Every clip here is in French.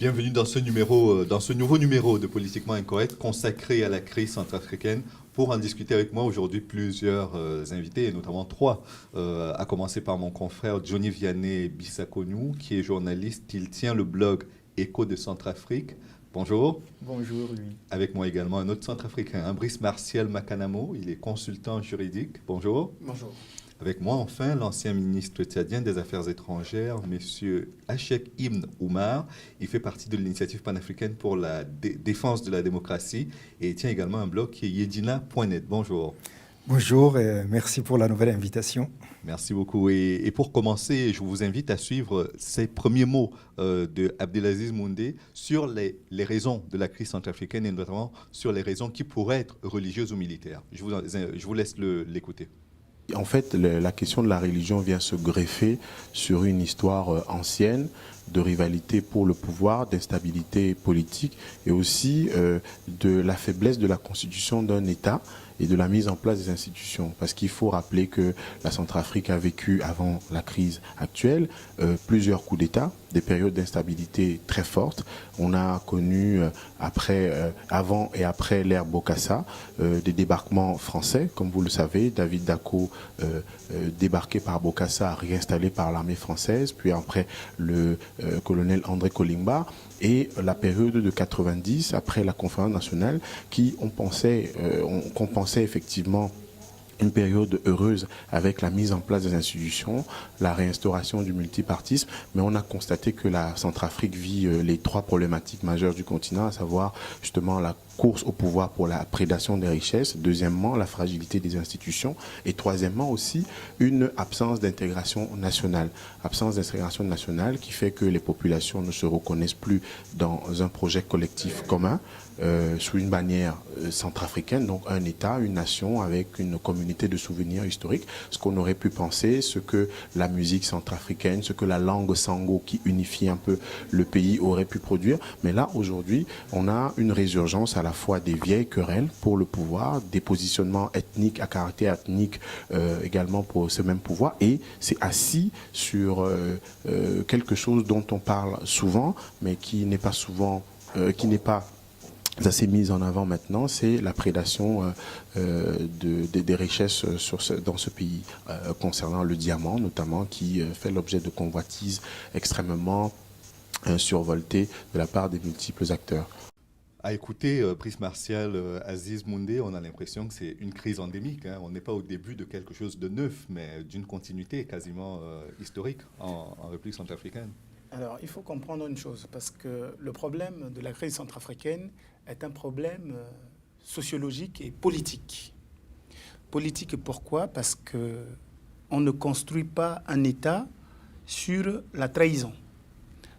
Bienvenue dans ce nouveau numéro de Politiquement Incorrect consacré à la crise centrafricaine. Pour en discuter avec moi aujourd'hui, plusieurs invités, et notamment trois, à commencer par mon confrère Johnny Vianney Bissakonou, qui est journaliste. Il tient le blog Écho de Centrafrique. Bonjour. Bonjour, lui. Avec moi également un autre centrafricain, Brice Martial Makanamo. Il est consultant juridique. Bonjour. Bonjour. Avec moi, enfin, l'ancien ministre tchadien des Affaires étrangères, M. Hachek Ibn Oumar. Il fait partie de l'initiative panafricaine pour la défense de la démocratie et il tient également un blog qui est yedina.net. Bonjour. Bonjour et merci pour la nouvelle invitation. Merci beaucoup. Et pour commencer, je vous invite à suivre ces premiers mots de Abdelaziz Moundé sur les raisons de la crise centrafricaine et notamment sur les raisons qui pourraient être religieuses ou militaires. Je vous laisse l'écouter. En fait, la question de la religion vient se greffer sur une histoire ancienne de rivalité pour le pouvoir, d'instabilité politique et aussi de la faiblesse de la constitution d'un État et de la mise en place des institutions. Parce qu'il faut rappeler que la Centrafrique a vécu, avant la crise actuelle, plusieurs coups d'État, des périodes d'instabilité très fortes. On a connu, avant et après l'ère Bokassa, des débarquements français, comme vous le savez. David Dacko, débarqué par Bokassa, réinstallé par l'armée française, puis après le colonel André Kolimba, et la période de 90, après la conférence nationale, qu'on pensait effectivement une période heureuse avec la mise en place des institutions, la réinstauration du multipartisme, mais on a constaté que la Centrafrique vit les trois problématiques majeures du continent, à savoir justement la course au pouvoir pour la prédation des richesses, deuxièmement la fragilité des institutions et troisièmement aussi une absence d'intégration nationale. Absence d'intégration nationale qui fait que les populations ne se reconnaissent plus dans un projet collectif commun, sous une bannière centrafricaine, donc un État, une nation avec une communauté de souvenirs historiques. Ce qu'on aurait pu penser, ce que la musique centrafricaine, ce que la langue sango qui unifie un peu le pays aurait pu produire. Mais là, aujourd'hui, on a une résurgence à la fois des vieilles querelles pour le pouvoir, des positionnements ethniques à caractère ethnique également pour ce même pouvoir. Et c'est assis sur quelque chose dont on parle souvent, mais qui n'est pas souvent, qui n'est pas assez mise en avant maintenant, c'est la prédation des richesses dans ce pays, concernant le diamant notamment, qui fait l'objet de convoitises extrêmement survoltées de la part des multiples acteurs. À écouter Brice Martial, Aziz Moundé, on a l'impression que c'est une crise endémique. Hein. On n'est pas au début de quelque chose de neuf, mais d'une continuité quasiment historique en République centrafricaine. Alors, il faut comprendre une chose, parce que le problème de la crise centrafricaine est un problème sociologique et politique. Politique, pourquoi? Parce qu'on ne construit pas un État sur la trahison.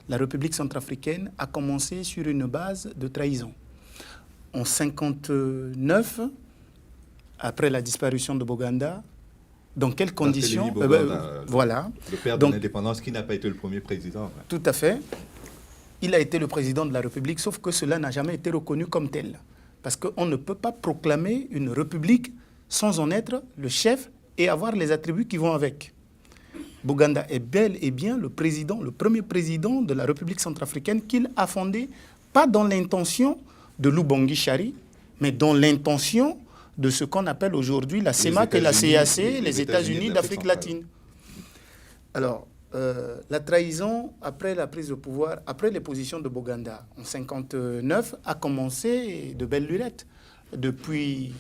La République centrafricaine a commencé sur une base de trahison. En 1959, après la disparition de Boganda, dans quelles conditions voilà. Le père de l'indépendance qui n'a pas été le premier président. Ouais. Tout à fait. Il a été le président de la République, sauf que cela n'a jamais été reconnu comme tel. Parce qu'on ne peut pas proclamer une République sans en être le chef et avoir les attributs qui vont avec. Boganda est bel et bien le premier président de la République centrafricaine qu'il a fondé, pas dans l'intention de Lubongi Chari, mais dans l'intention de ce qu'on appelle aujourd'hui la CEMAC et la CAC, les États-Unis d'Afrique latine. Alors, la trahison, après la prise de pouvoir, après les positions de Boganda en 1959, a commencé de belle lurette. Depuis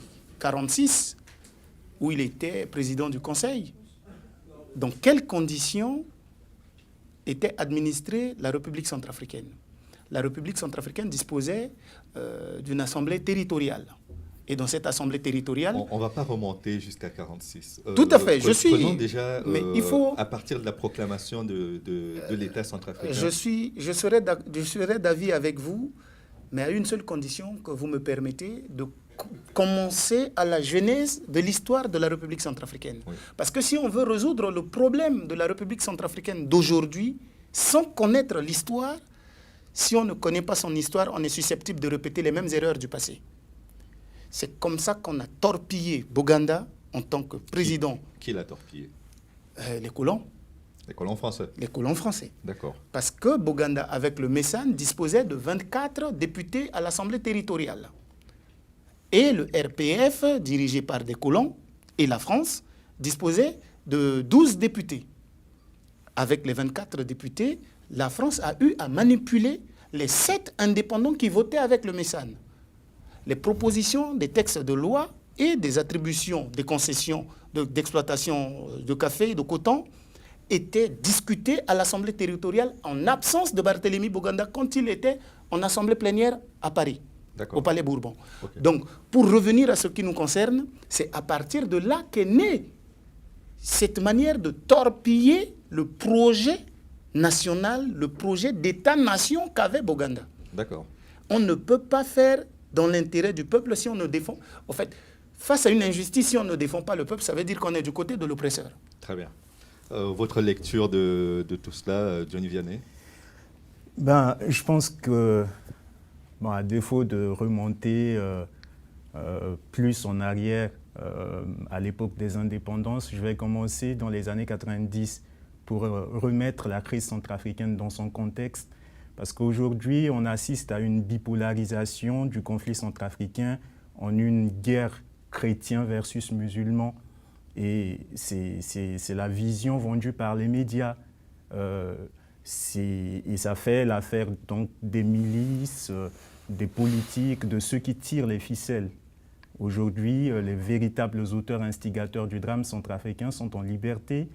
1946, où il était président du Conseil. Dans quelles conditions était administrée la République centrafricaine? La République centrafricaine disposait d'une assemblée territoriale. Et dans cette assemblée territoriale... On ne va pas remonter jusqu'à 1946. Tout à fait. Prenons déjà mais il faut, à partir de la proclamation de l'État centrafricain. Je serai d'avis avec vous, mais à une seule condition, que vous me permettez de commencer à la genèse de l'histoire de la République centrafricaine. Oui. Parce que si on veut résoudre le problème de la République centrafricaine d'aujourd'hui, sans connaître l'histoire, si on ne connaît pas son histoire, on est susceptible de répéter les mêmes erreurs du passé. C'est comme ça qu'on a torpillé Boganda en tant que président. Qui l'a torpillé? Les colons. Les colons français. Les colons français. D'accord. Parce que Boganda, avec le Messane, disposait de 24 députés à l'Assemblée territoriale. Et le RPF, dirigé par des colons, et la France, disposait de 12 députés. Avec les 24 députés, la France a eu à manipuler les 7 indépendants qui votaient avec le Messane. Les propositions des textes de loi et des attributions des concessions d'exploitation de café et de coton étaient discutées à l'Assemblée territoriale en absence de Barthélemy Boganda quand il était en assemblée plénière à Paris, au Palais Bourbon. Okay. Donc, pour revenir à ce qui nous concerne, c'est à partir de là qu'est née cette manière de torpiller le projet national, le projet d'État-nation qu'avait Boganda. D'accord. On ne peut pas faire dans l'intérêt du peuple si on ne défend... En fait, face à une injustice, si on ne défend pas le peuple, ça veut dire qu'on est du côté de l'oppresseur. Très bien. Votre lecture de tout cela, Johnny Vianney? Je pense que, à défaut de remonter plus en arrière à l'époque des indépendances, je vais commencer dans les années 90 pour remettre la crise centrafricaine dans son contexte. Parce qu'aujourd'hui, on assiste à une bipolarisation du conflit centrafricain en une guerre chrétien versus musulman. Et c'est la vision vendue par les médias. Et ça fait l'affaire donc des milices, des politiques, de ceux qui tirent les ficelles. Aujourd'hui, les véritables auteurs instigateurs du drame centrafricain sont en liberté.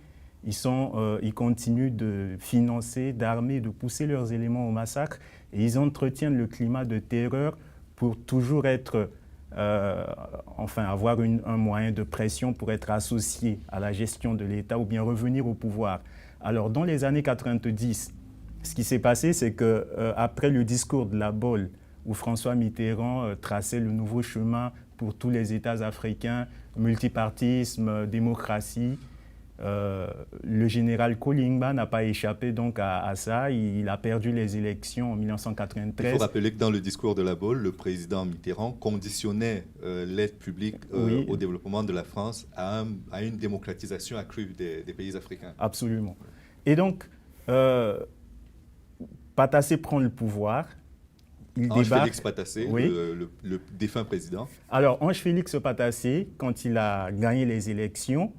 Ils continuent de financer, d'armer, de pousser leurs éléments au massacre et ils entretiennent le climat de terreur pour toujours être, avoir un moyen de pression pour être associé à la gestion de l'État ou bien revenir au pouvoir. Alors, dans les années 90, ce qui s'est passé, c'est qu'après le discours de la Bolle, où François Mitterrand traçait le nouveau chemin pour tous les États africains, multipartisme, démocratie, le général Kolingba n'a pas échappé donc à ça. Il a perdu les élections en 1993. Il faut rappeler que dans le discours de la Bolle, le président Mitterrand conditionnait l'aide publique au développement de la France à une démocratisation accrue des pays africains. Absolument. Et donc, Patassé prend le pouvoir. Ange Félix Patassé, le défunt président. Alors, Ange Félix Patassé, quand il a gagné les élections,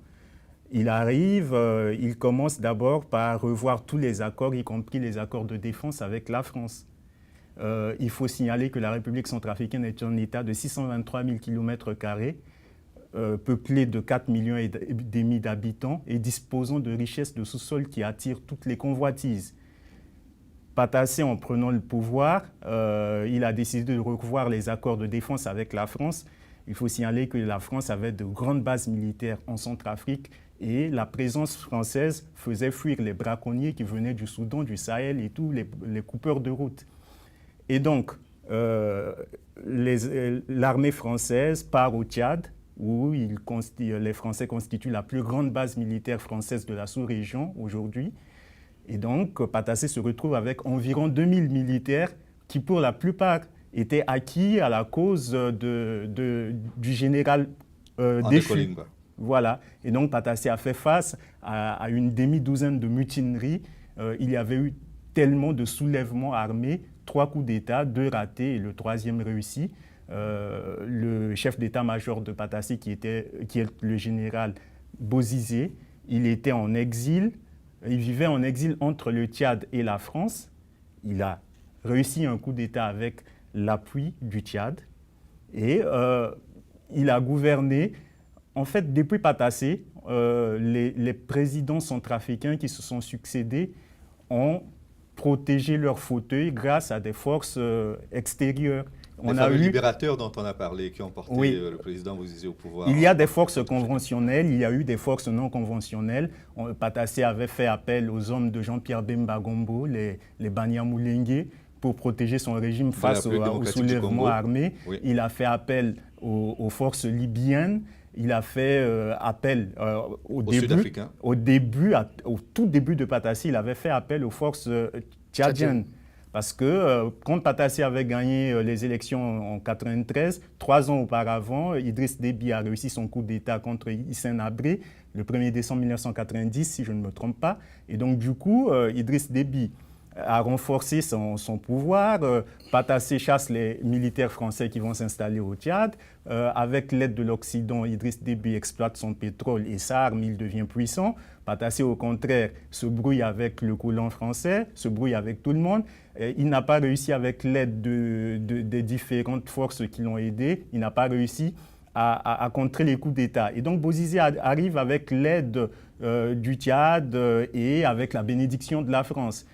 il arrive, il commence d'abord par revoir tous les accords, y compris les accords de défense avec la France. Il faut signaler que la République centrafricaine est un État de 623 000 km², peuplé de 4,5 millions d'habitants et disposant de richesses de sous-sol qui attirent toutes les convoitises. Patassé, en prenant le pouvoir, il a décidé de revoir les accords de défense avec la France. Il faut signaler que la France avait de grandes bases militaires en Centrafrique et la présence française faisait fuir les braconniers qui venaient du Soudan, du Sahel et tous les coupeurs de route. Et donc, l'armée française part au Tchad, où les Français constituent la plus grande base militaire française de la sous-région aujourd'hui. Et donc, Patassé se retrouve avec environ 2000 militaires qui, pour la plupart, étaient acquis à la cause du général déchu. Voilà. Et donc, Patassé a fait face à une demi-douzaine de mutineries. Il y avait eu tellement de soulèvements armés, 3 coups d'État, 2 ratés et le 3e réussi. Le chef d'état-major de Patassé, qui est le général Bozizé, il était en exil. Il vivait en exil entre le Tchad et la France. Il a réussi un coup d'État avec l'appui du Tchad. Et il a gouverné. En fait, depuis Patassé, les présidents centrafricains qui se sont succédés ont protégé leurs fauteuils grâce à des forces extérieures. Les fameux libérateurs dont on a parlé, qui ont porté le président Bozizé au pouvoir. Il y a des forces conventionnelles, il y a eu des forces non conventionnelles. Patassé avait fait appel aux hommes de Jean-Pierre Bemba Gombo, les Banyamulenge, pour protéger son régime face au soulèvement armé. Oui. Il a fait appel aux forces libyennes. Il a fait appel au tout début de Patassé, il avait fait appel aux forces tchadiennes. Parce que quand Patassi avait gagné les élections en 1993, 3 ans auparavant, Idriss Déby a réussi son coup d'État contre Hissène Habré le 1er décembre 1990, si je ne me trompe pas. Et donc, du coup, Idriss Déby a renforcé son pouvoir. Patassi chasse les militaires français qui vont s'installer au Tchad. Avec l'aide de l'Occident, Idriss Déby exploite son pétrole et s'arme, il devient puissant. Patassi, au contraire, se brouille avec le colon français, se brouille avec tout le monde. Il n'a pas réussi, avec l'aide des différentes forces qui l'ont aidé, il n'a pas réussi à contrer les coups d'État. Et donc Bozizé arrive avec l'aide du Tchad et avec la bénédiction de la France.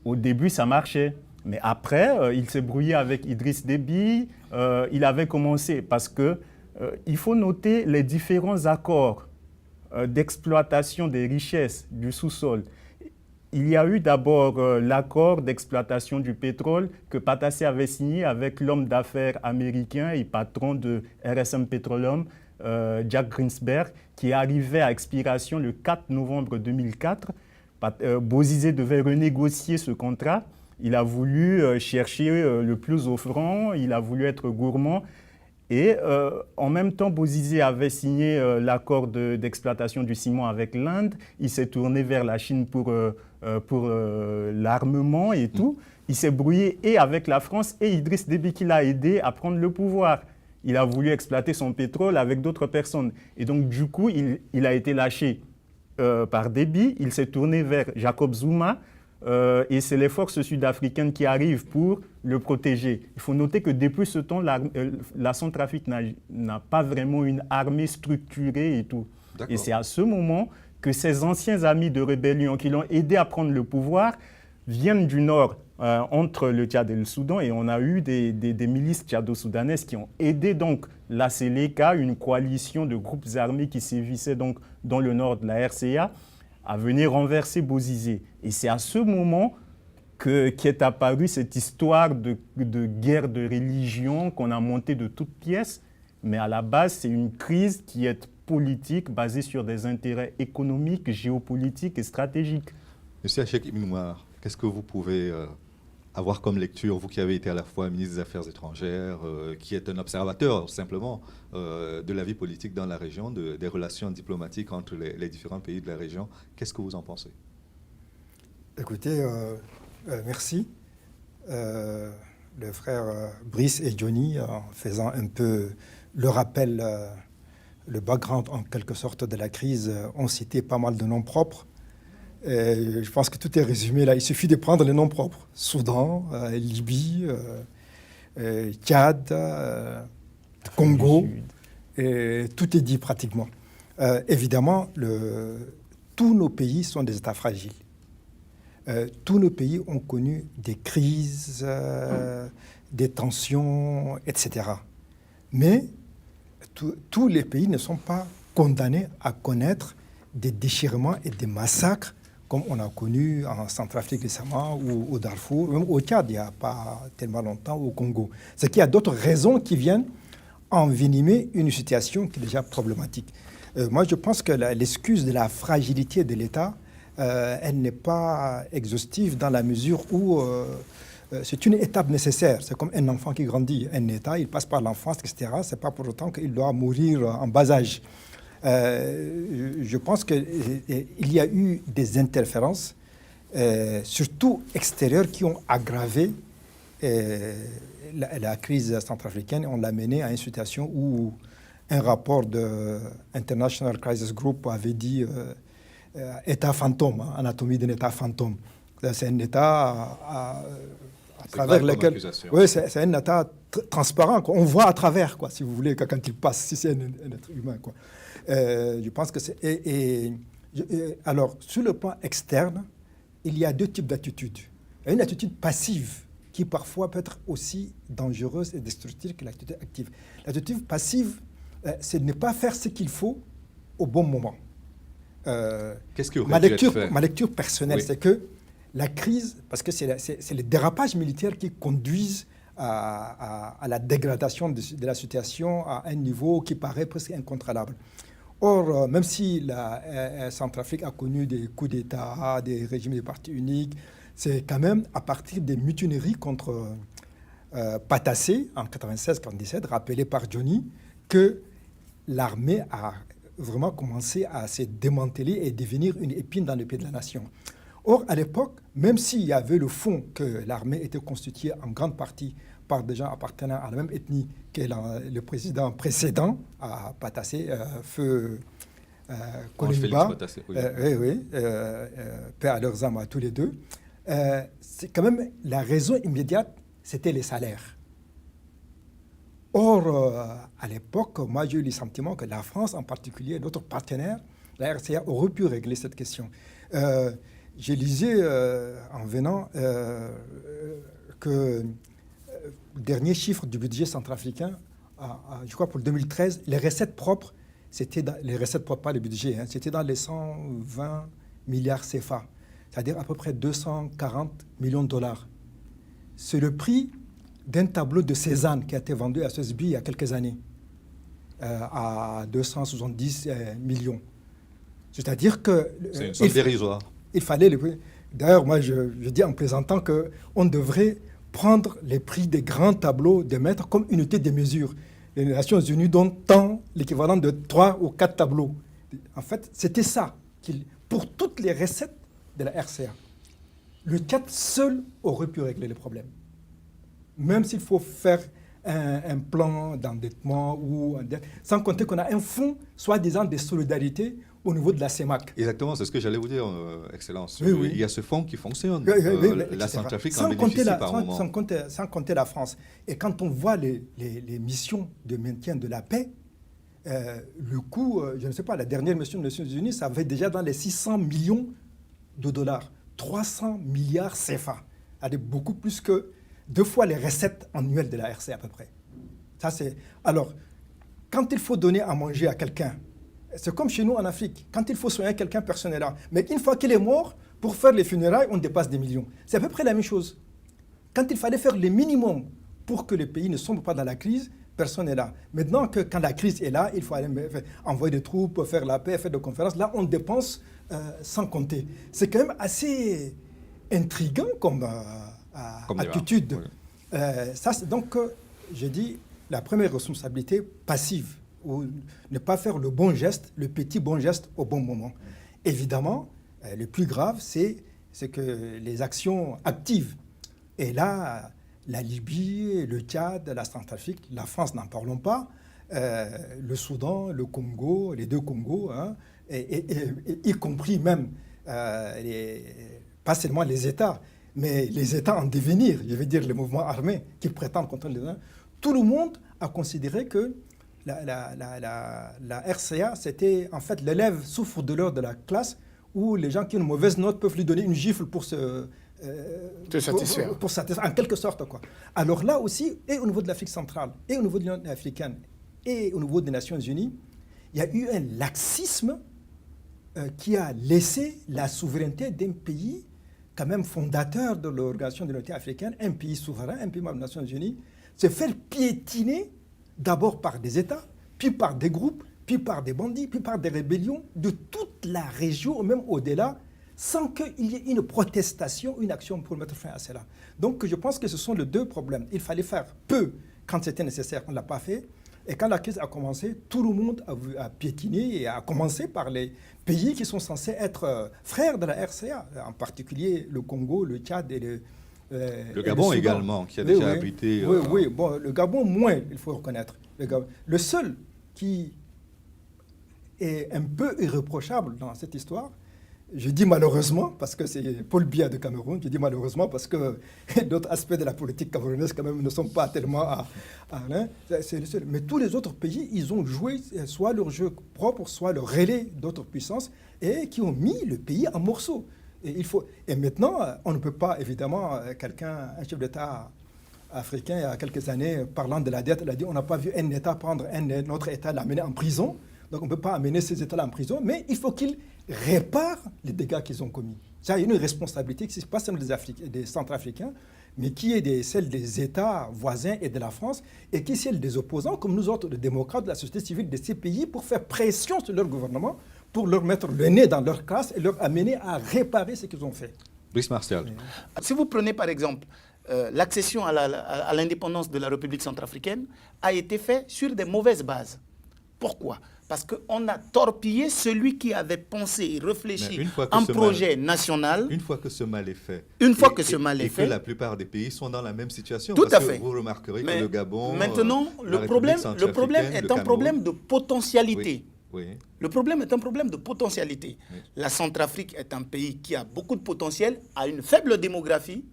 Au début, ça marchait. Mais après, il s'est brouillé avec Idriss Déby. Il avait commencé parce qu'il faut noter les différents accords d'exploitation des richesses du sous-sol. Il y a eu d'abord l'accord d'exploitation du pétrole que Patassi avait signé avec l'homme d'affaires américain et patron de RSM Petroleum, Jack Greensberg, qui est arrivé à expiration le 4 novembre 2004. Bozizé devait renégocier ce contrat. Il a voulu chercher le plus offrant, il a voulu être gourmand. Et en même temps, Bozizé avait signé l'accord d'exploitation du ciment avec l'Inde. Il s'est tourné vers la Chine pour l'armement et tout. Il s'est brouillé et avec la France et Idriss Déby qui l'a aidé à prendre le pouvoir. Il a voulu exploiter son pétrole avec d'autres personnes. Et donc, du coup, il a été lâché par Déby. Il s'est tourné vers Jacob Zuma. Et c'est les forces sud-africaines qui arrivent pour le protéger. Il faut noter que depuis ce temps, la Centrafrique n'a pas vraiment une armée structurée et tout. Et c'est à ce moment que ses anciens amis de rébellion qui l'ont aidé à prendre le pouvoir viennent du nord, entre le Tchad et le Soudan. Et on a eu des milices tchado-soudanaises qui ont aidé donc la Seleka, une coalition de groupes armés qui sévissaient donc dans le nord de la RCA, à venir renverser Bozizé. Et c'est à ce moment qu'est apparue cette histoire de guerre de religion qu'on a montée de toutes pièces. Mais à la base, c'est une crise qui est politique, basée sur des intérêts économiques, géopolitiques et stratégiques. Monsieur Hachek Ibn Omar, qu'est-ce que vous pouvez avoir comme lecture, vous qui avez été à la fois ministre des Affaires étrangères, qui est un observateur simplement de la vie politique dans la région, des relations diplomatiques entre les différents pays de la région. Qu'est-ce que vous en pensez? Écoutez, merci. Le frère Brice et Johnny, en faisant un peu le rappel, le background en quelque sorte de la crise, ont cité pas mal de noms propres. Je pense que tout est résumé là. Il suffit de prendre les noms propres. Soudan, Libye, Tchad, Congo. Et tout est dit pratiquement. Évidemment, tous nos pays sont des États fragiles. Tous nos pays ont connu des crises, des tensions, etc. Mais tous les pays ne sont pas condamnés à connaître des déchirements et des massacres comme on a connu en Centrafrique récemment, ou au Darfour, même au Tchad, il n'y a pas tellement longtemps, au Congo. C'est qu'il y a d'autres raisons qui viennent envenimer une situation qui est déjà problématique. Moi, je pense que l'excuse de la fragilité de l'État, elle n'est pas exhaustive dans la mesure où c'est une étape nécessaire. C'est comme un enfant qui grandit. Un État, il passe par l'enfance, etc. Ce n'est pas pour autant qu'il doit mourir en bas âge. Je pense qu'il y a eu des interférences, surtout extérieures, qui ont aggravé la crise centrafricaine. On l'a menée à une situation où un rapport de International Crisis Group avait dit État fantôme, anatomie d'un État fantôme. C'est un État à travers lequel... Oui, c'est un État transparent, quoi. On voit à travers, quoi, si vous voulez, quand il passe, si c'est un être humain, quoi. Je pense que c'est... alors, sur le plan externe, il y a deux types d'attitudes. Il y a une attitude passive qui parfois peut être aussi dangereuse et destructrice que l'attitude active. L'attitude passive, c'est de ne pas faire ce qu'il faut au bon moment. Qu'est-ce qui aurait dû être fait? Ma lecture personnelle, oui, c'est que la crise, parce que c'est les dérapages militaires qui conduisent à la dégradation de la situation à un niveau qui paraît presque incontrôlable. Or, même si la Centrafrique a connu des coups d'État, des régimes de parti unique, c'est quand même à partir des mutineries contre Patassé en 96-97, rappelé par Johnny, que l'armée a vraiment commencé à se démanteler et devenir une épine dans le pied de la nation. Or, à l'époque, même s'il y avait le fond que l'armée était constituée en grande partie par des gens appartenant à la même ethnie que le président précédent à Patassé, feu Kolimba, paix à leurs âmes à tous les deux, c'est quand même la raison immédiate, c'était les salaires. Or, à l'époque, moi j'ai eu le sentiment que la France en particulier, notre partenaire, la RCA, aurait pu régler cette question. Je lisais en venant que le dernier chiffre du budget centrafricain, je crois pour 2013, les recettes propres, les recettes propres, pas le budget, hein, c'était dans les 120 milliards CFA, c'est-à-dire à peu près 240 millions de dollars. C'est le prix d'un tableau de Cézanne qui a été vendu à Sotheby's il y a quelques années à 270 millions. C'est-à-dire que... C'est une somme dérisoire. Il fallait... D'ailleurs, moi, je dis en plaisantant qu'on devrait prendre les prix des grands tableaux de maîtres comme unité de mesure. Les Nations Unies donnent tant l'équivalent de 3 ou 4 tableaux. En fait, c'était ça. Pour toutes les recettes de la RCA, le Tchad seul aurait pu régler le problème. Même s'il faut faire un plan d'endettement, sans compter qu'on a un fonds, soi-disant, de solidarité au niveau de la CEMAC. Exactement, c'est ce que j'allais vous dire, Excellence. Oui, oui. Il y a ce fonds qui fonctionne. La Centrafrique en sans bénéficie par moment. Sans compter la France. Et quand on voit les missions de maintien de la paix, le coût, je ne sais pas, la dernière mission des Nations Unies, ça va déjà dans les 600 millions de dollars. 300 milliards CFA. C'est beaucoup plus que 2 fois les recettes annuelles de la RC à peu près. Ça, c'est... Alors, quand il faut donner à manger à quelqu'un, c'est comme chez nous en Afrique. Quand il faut soigner quelqu'un, personne n'est là. Mais une fois qu'il est mort, pour faire les funérailles, on dépasse des millions. C'est à peu près la même chose. Quand il fallait faire le minimum pour que le pays ne sombre pas dans la crise, personne n'est là. Maintenant, quand la crise est là, il faut aller envoyer des troupes, faire la paix, faire des conférences. Là, on dépense sans compter. C'est quand même assez intriguant comme attitude. Oui. Donc, je dis, la première responsabilité passive, ou ne pas faire le bon geste, le petit bon geste au bon moment. Évidemment, le plus grave, c'est que les actions actives. Et là, la Libye, le Tchad, la Centrafrique, la France, n'en parlons pas, le Soudan, le Congo, les 2 Congos, hein, et y compris même, pas seulement les États, mais les États en devenir, je veux dire les mouvements armés qui prétendent contrôler les uns. Tout le monde a considéré que la RCA, c'était en fait l'élève souffre-douleur de la classe où les gens qui ont une mauvaise note peuvent lui donner une gifle pour satisfaire. Pour satisfaire, en quelque sorte, quoi. Alors là aussi, et au niveau de l'Afrique centrale, et au niveau de l'Union africaine, et au niveau des Nations Unies, il y a eu un laxisme qui a laissé la souveraineté d'un pays quand même fondateur de l'Organisation de l'Unité africaine, un pays souverain, un pays membre des Nations Unies, se faire piétiner d'abord par des États, puis par des groupes, puis par des bandits, puis par des rébellions de toute la région, même au-delà, sans qu'il y ait une protestation, une action pour mettre fin à cela. Donc je pense que ce sont les 2 problèmes. Il fallait faire peu quand c'était nécessaire, on ne l'a pas fait. Et quand la crise a commencé, tout le monde a piétiné, et a commencé par les pays qui sont censés être frères de la RCA, en particulier le Congo, le Tchad et le Gabon également, qui a déjà abrité... Oui, bon, le Gabon moins, il faut reconnaître. Le seul qui est un peu irréprochable dans cette histoire, je dis malheureusement, parce que c'est Paul Biya de Cameroun, je dis malheureusement parce que d'autres aspects de la politique camerounaise quand même ne sont pas tellement c'est le seul. Mais tous les autres pays, ils ont joué soit leur jeu propre, soit le relais d'autres puissances et qui ont mis le pays en morceaux. Et maintenant, on ne peut pas, évidemment, un chef d'État africain, il y a quelques années, parlant de la dette, il a dit on n'a pas vu un État prendre un autre État, l'amener en prison. Donc on ne peut pas amener ces États-là en prison, mais il faut qu'ils réparent les dégâts qu'ils ont commis. Ça a une responsabilité qui n'est pas seulement des Centrafricains, mais qui est celle des États voisins et de la France, et qui est celle des opposants, comme nous autres, les démocrates de la société civile de ces pays, pour faire pression sur leur gouvernement, pour leur mettre le nez dans leur classe et leur amener à réparer ce qu'ils ont fait. Brice Martial. Si vous prenez par exemple l'accession à l'indépendance de la République centrafricaine a été faite sur des mauvaises bases. Pourquoi ? Parce qu'on a torpillé celui qui avait pensé et réfléchi un projet national. Une fois que ce mal est fait. Une fois que ce mal est fait. Et que la plupart des pays sont dans la même situation. Tout à fait. Vous remarquerez que le Gabon. Maintenant, le problème est un problème de potentialité. Oui. Le problème est un problème de potentialité. Oui. La Centrafrique est un pays qui a beaucoup de potentiel, a une faible démographie,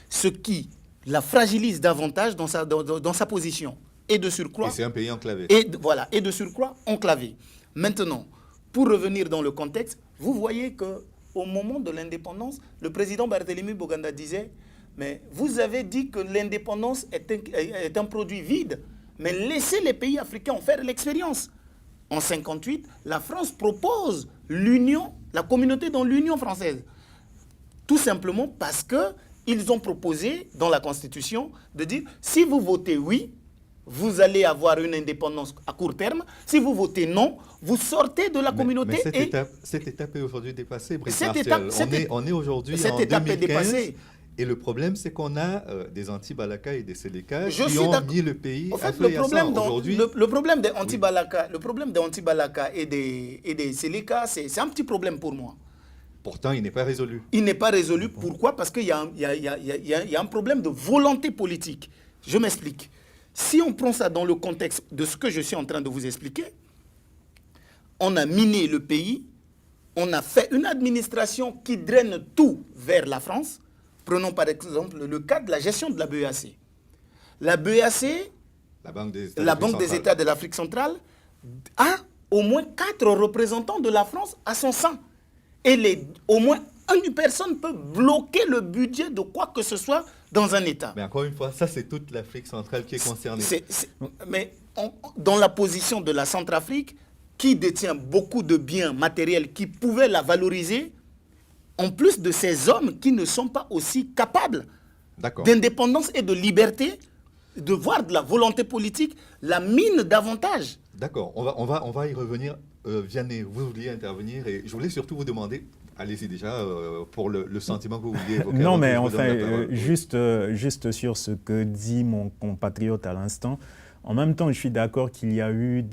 ce qui la fragilise davantage dans sa position. Et de surcroît. Et c'est un pays enclavé. Et de surcroît enclavé. Maintenant, pour revenir dans le contexte, vous voyez qu'au moment de l'indépendance, le président Barthélemy Boganda disait, mais vous avez dit que l'indépendance est un produit vide, mais laissez les pays africains en faire l'expérience. En 1958, la France propose l'union, la communauté dans l'Union française. Tout simplement parce qu'ils ont proposé dans la Constitution de dire, si vous votez oui, vous allez avoir une indépendance à court terme. Si vous votez non, vous sortez de la communauté. Mais cette étape est aujourd'hui dépassée, Brice Martial. On est aujourd'hui en 2015. Et le problème, c'est qu'on a des anti-Balaka et des Séléka qui ont mis le pays à feu et à sang. Le problème des anti-Balaka et des Séléka, c'est un petit problème pour moi. Pourtant, il n'est pas résolu. Il n'est pas résolu. Pourquoi ? Parce qu'il y a un problème de volonté politique. Je m'explique. Si on prend ça dans le contexte de ce que je suis en train de vous expliquer, on a miné le pays, on a fait une administration qui draine tout vers la France. Prenons par exemple le cas de la gestion de la BEAC. La BEAC, la Banque des États de l'Afrique centrale, a au moins 4 représentants de la France à son sein. Et au moins une personne peut bloquer le budget de quoi que ce soit dans un État. Mais encore une fois, ça c'est toute l'Afrique centrale qui est concernée. Mais dans la position de la Centrafrique, qui détient beaucoup de biens matériels qui pouvaient la valoriser, en plus de ces hommes qui ne sont pas aussi capables d'indépendance et de liberté, de voir de la volonté politique, la mine davantage. D'accord, on va y revenir. Vianney, vous vouliez intervenir et je voulais surtout vous demander, allez-y déjà, pour le sentiment que vous vouliez évoquer. Non, mais enfin, juste sur ce que dit mon compatriote à l'instant, en même temps, je suis d'accord qu'il y a eu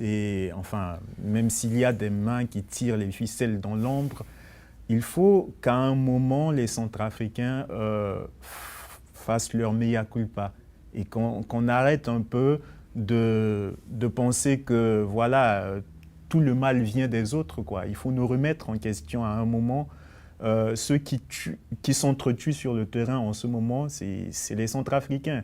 même s'il y a des mains qui tirent les ficelles dans l'ombre, il faut qu'à un moment, les Centrafricains fassent leur mea culpa et qu'on arrête un peu de penser que, voilà, tout le mal vient des autres, quoi. Il faut nous remettre en question à un moment. Ceux qui s'entretuent sur le terrain en ce moment, c'est les Centrafricains.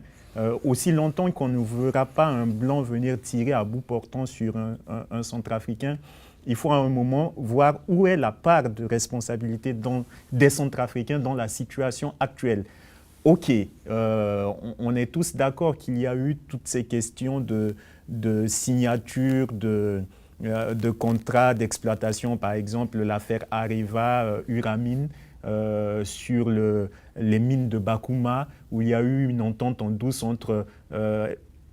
Aussi longtemps qu'on ne verra pas un Blanc venir tirer à bout portant sur un Centrafricain, il faut à un moment voir où est la part de responsabilité des Centrafricains dans la situation actuelle. Ok, on est tous d'accord qu'il y a eu toutes ces questions de signature, de contrats d'exploitation, par exemple l'affaire Areva, Uramine, sur les mines de Bakouma, où il y a eu une entente en douce entre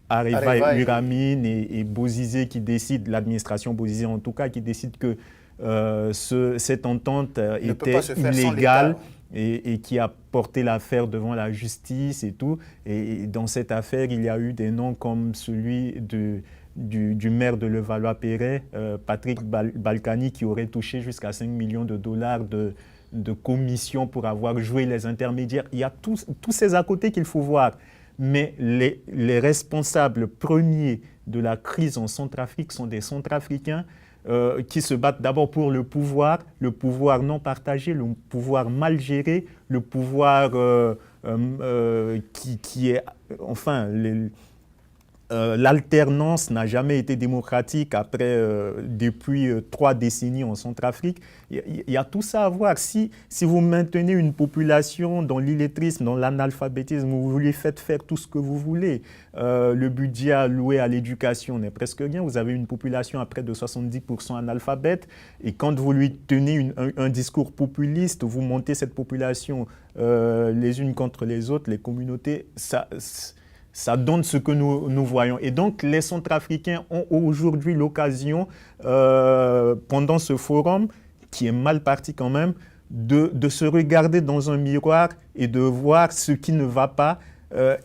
Areva et Uramine et Bozizé qui décide, l'administration Bozizé en tout cas, qui décide que cette entente était illégale et qui a porté l'affaire devant la justice et tout. Et dans cette affaire, il y a eu des noms comme celui du maire de Levallois-Perret, Patrick Balkany, qui aurait touché jusqu'à 5 millions de dollars de commission pour avoir joué les intermédiaires. Il y a tous ces à côté qu'il faut voir. Mais les responsables premiers de la crise en Centrafrique sont des Centrafricains qui se battent d'abord pour le pouvoir non partagé, le pouvoir mal géré, le pouvoir qui est... Enfin, l'alternance n'a jamais été démocratique depuis 3 décennies en Centrafrique. Il y a tout ça à voir. Si vous maintenez une population dans l'illettrisme, dans l'analphabétisme, vous lui faites faire tout ce que vous voulez. Le budget alloué à l'éducation n'est presque rien. Vous avez une population à près de 70% analphabète. Et quand vous lui tenez un discours populiste, vous montez cette population les unes contre les autres, les communautés, ça donne ce que nous voyons. Et donc, les Centrafricains ont aujourd'hui l'occasion, pendant ce forum, qui est mal parti quand même, de se regarder dans un miroir et de voir ce qui ne va pas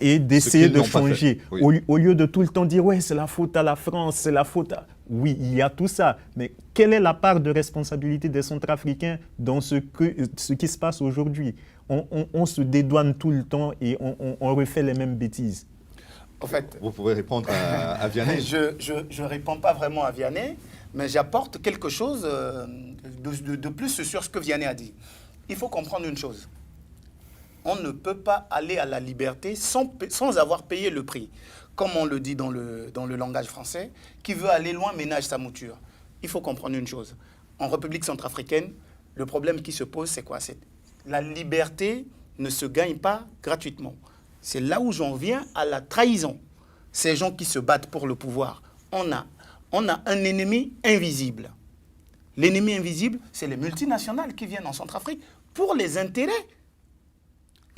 et d'essayer de changer. Oui. Au lieu de tout le temps dire « ouais, c'est la faute à la France, c'est la faute à… » Oui, il y a tout ça, mais quelle est la part de responsabilité des Centrafricains dans ce qui se passe aujourd'hui? On se dédouane tout le temps et on refait les mêmes bêtises. En fait, vous pouvez répondre à Vianney. Je ne réponds pas vraiment à Vianney, mais j'apporte quelque chose de plus sur ce que Vianney a dit. Il faut comprendre une chose. On ne peut pas aller à la liberté sans avoir payé le prix. Comme on le dit dans le langage français, qui veut aller loin ménage sa mouture. Il faut comprendre une chose. En République centrafricaine, le problème qui se pose, c'est quoi? C'est la liberté ne se gagne pas gratuitement. C'est là où j'en viens à la trahison. Ces gens qui se battent pour le pouvoir, on a un ennemi invisible. L'ennemi invisible, c'est les multinationales qui viennent en Centrafrique pour les intérêts.